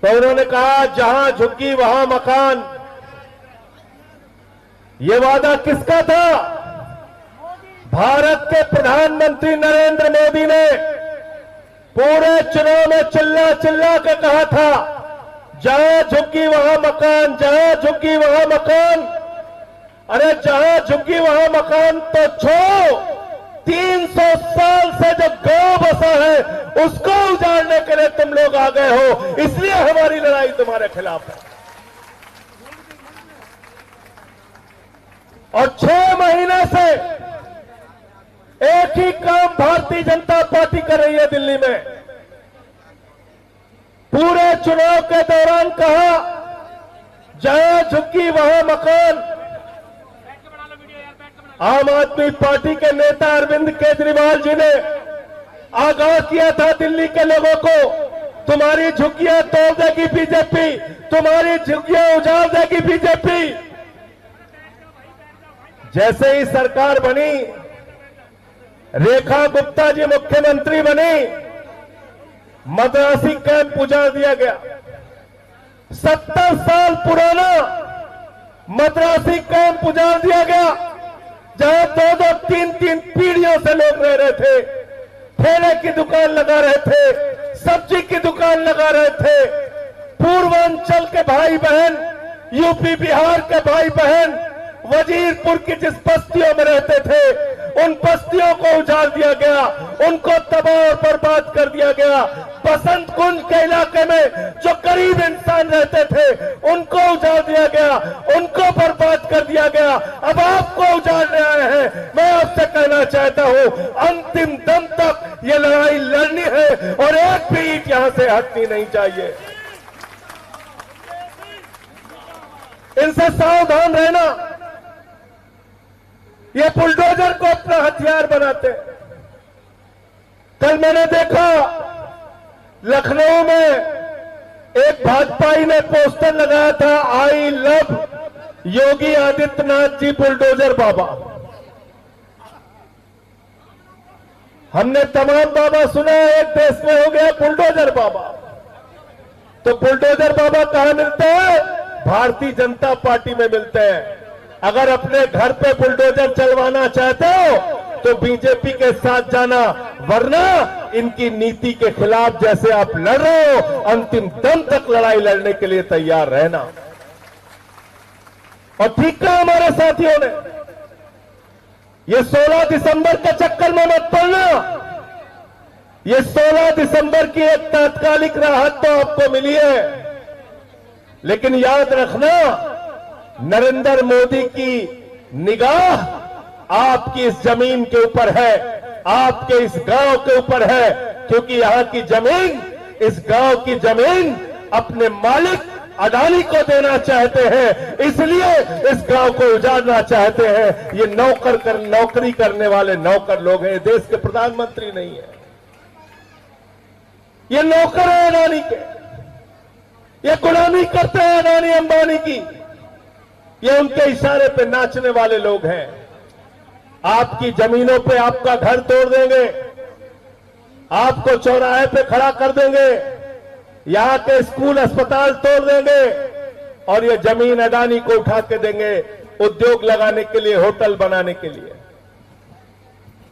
तो उन्होंने कहा जहां झुग्गी वहां मकान। ये वादा किसका था? भारत के प्रधानमंत्री नरेंद्र मोदी ने पूरे चुनाव में चिल्ला चिल्ला के कहा था, जहां झुग्गी वहां मकान, जहां झुग्गी वहां मकान। अरे जहां झुग्गी वहां मकान तो छोड़ो, 300 साल से जो गांव बसा है उसको उजाड़ने के लिए तुम लोग आ गए हो, इसलिए हमारी लड़ाई तुम्हारे खिलाफ है। और 6 महीने से एक ही काम भारतीय जनता पार्टी कर रही है दिल्ली में। पूरे चुनाव के दौरान कहा, जहां झुग्गी वहां मकान। आम आदमी पार्टी के नेता अरविंद केजरीवाल जी ने आगाह किया था दिल्ली के लोगों को, तुम्हारी झुग्गियां तोड़ देगी बीजेपी, तुम्हारी झुग्गियां उजाड़ देगी बीजेपी। जैसे ही सरकार बनी, रेखा गुप्ता जी मुख्यमंत्री बनी, मद्रासी कैंप उजाड़ दिया गया। 70 साल पुराना मद्रासी कैंप उजाड़ दिया गया, जहां 2-2, 3-3 पीढ़ियों से लोग रह रहे थे, ठेले की दुकान लगा रहे थे, सब्जी की दुकान लगा रहे थे। पूर्वांचल के भाई बहन, यूपी बिहार के भाई बहन वजीरपुर की जिस बस्तियों में रहते थे, उन बस्तियों को उजाड़ दिया गया, उनको तबाह और बर्बाद कर दिया गया। बसंत कुंज के इलाके में जो गरीब इंसान रहते थे, उनको उजाड़ दिया गया, उनको बर्बाद कर दिया गया। अब आपको उजाड़ने आए हैं। मैं आपसे कहना चाहता हूं, अंतिम दम तक ये लड़ाई लड़नी है और एक भी ईंट यहां से हटनी नहीं चाहिए। इनसे सावधान रहना। ये बुलडोजर को अपना हथियार बनाते हैं। कल मैंने देखा लखनऊ में एक भाजपाई ने पोस्टर लगाया था, I love Yogi Adityanath ji bulldozer Baba. हमने तमाम बाबा सुना है, एक देश में हो गया बुलडोजर बाबा। तो बुलडोजर बाबा कहां मिलते हैं? भारतीय जनता पार्टी में मिलते हैं। अगर अपने घर पे बुलडोजर चलवाना चाहते हो तो बीजेपी के साथ जाना, वरना इनकी नीति के खिलाफ जैसे आप लड़ रहे हो, अंतिम दम तक लड़ाई लड़ने के लिए तैयार रहना। और ठीक कहा हमारे साथियों ने, ये 16 दिसंबर के चक्कर में मत पड़ना। ये 16 दिसंबर की एक तात्कालिक राहत तो आपको मिली है, लेकिन याद रखना, नरेंद्र मोदी की निगाह आपकी इस जमीन के ऊपर है, आपके इस गांव के ऊपर है, क्योंकि यहां की जमीन, इस गांव की जमीन अपने मालिक अडानी को देना चाहते हैं, इसलिए इस गांव को उजाड़ना चाहते हैं। ये नौकरी करने वाले नौकर लोग हैं, देश के प्रधानमंत्री नहीं है। ये नौकर है अडानी के, ये गुलामी करते हैं अडानी अंबानी की, ये उनके इशारे पे नाचने वाले लोग हैं। आपकी जमीनों पे आपका घर तोड़ देंगे, आपको चौराहे पे खड़ा कर देंगे, यहां के स्कूल अस्पताल तोड़ देंगे और ये जमीन अडानी को उठा के देंगे उद्योग लगाने के लिए, होटल बनाने के लिए।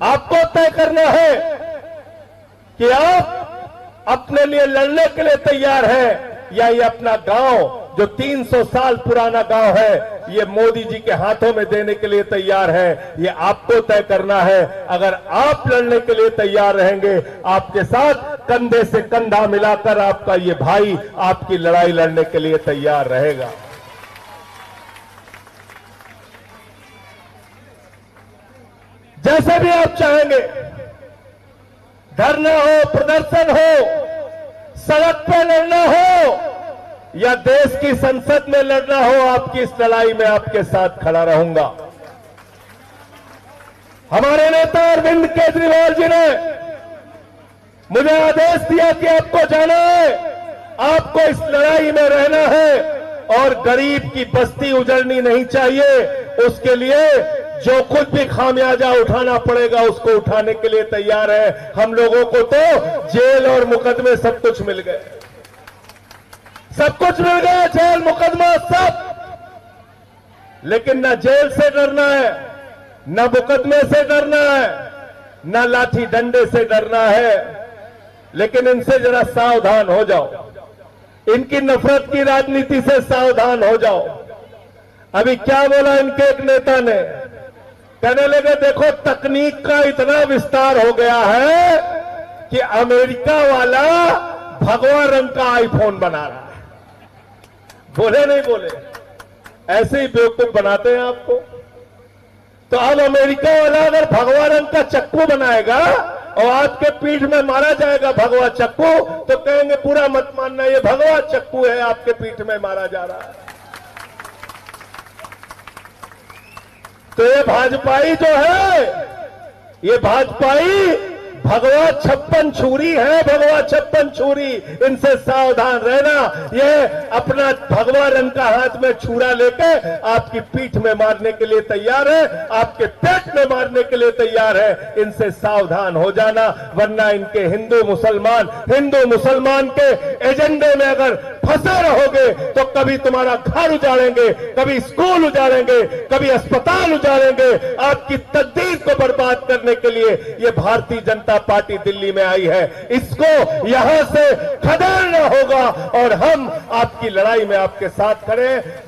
आपको तय करना है कि आप अपने लिए लड़ने के लिए तैयार हैं या ये अपना गांव, जो 300 साल पुराना गांव है, ये मोदी जी के हाथों में देने के लिए तैयार है। ये आपको तय करना है। अगर आप लड़ने के लिए तैयार रहेंगे, आपके साथ कंधे से कंधा मिलाकर आपका ये भाई आपकी लड़ाई लड़ने के लिए तैयार रहेगा। जैसे भी आप चाहेंगे, धरना हो, प्रदर्शन हो, सड़क पे लड़ना हो या देश की संसद में लड़ना हो, आपकी इस लड़ाई में आपके साथ खड़ा रहूंगा। हमारे नेता अरविंद केजरीवाल जी ने मुझे आदेश दिया कि आपको जाना है, आपको इस लड़ाई में रहना है और गरीब की बस्ती उजड़नी नहीं चाहिए। उसके लिए जो कुछ भी खामियाजा उठाना पड़ेगा उसको उठाने के लिए तैयार है। हम लोगों को तो जेल और मुकदमे सब कुछ मिल गए। सब कुछ मिल गया, जेल मुकदमा सब, लेकिन न जेल से डरना है, न मुकदमे से डरना है, न लाठी डंडे से डरना है। लेकिन इनसे जरा सावधान हो जाओ, इनकी नफरत की राजनीति से सावधान हो जाओ। अभी क्या बोला इनके एक नेता ने, कहने लगे देखो तकनीक का इतना विस्तार हो गया है कि अमेरिका वाला भगवा रंग का आईफोन बना रहा है। बोले नहीं बोले, ऐसे ही बेवकूफ बनाते हैं आपको। तो अब अमेरिका वाला अगर भगवा रंग का चक्कू बनाएगा और आपके पीठ में मारा जाएगा भगवा चक्कू, तो कहेंगे पूरा मत मानना, ये भगवा चक्कू है, आपके पीठ में मारा जा रहा है। तो ये भाजपाई जो है, ये भाजपाई भगवा 56 छुरी है, भगवा 56 छुरी। इनसे सावधान रहना। ये अपना भगवा रंग का हाथ में छुरा लेके आपकी पीठ में मारने के लिए तैयार है, आपके पेट में मारने के लिए तैयार है। इनसे सावधान हो जाना, वरना इनके हिंदू मुसलमान के एजेंडे में अगर फंसे रहोगे तो कभी तुम्हारा घर उजाड़ेंगे, कभी स्कूल उजाड़ेंगे, कभी अस्पताल उजाड़ेंगे। आपकी तकदीर को बर्बाद करने के लिए ये भारतीय जनता पार्टी दिल्ली में आई है। इसको यहां से खदेड़ना होगा और हम आपकी लड़ाई में आपके साथ खड़े हैं।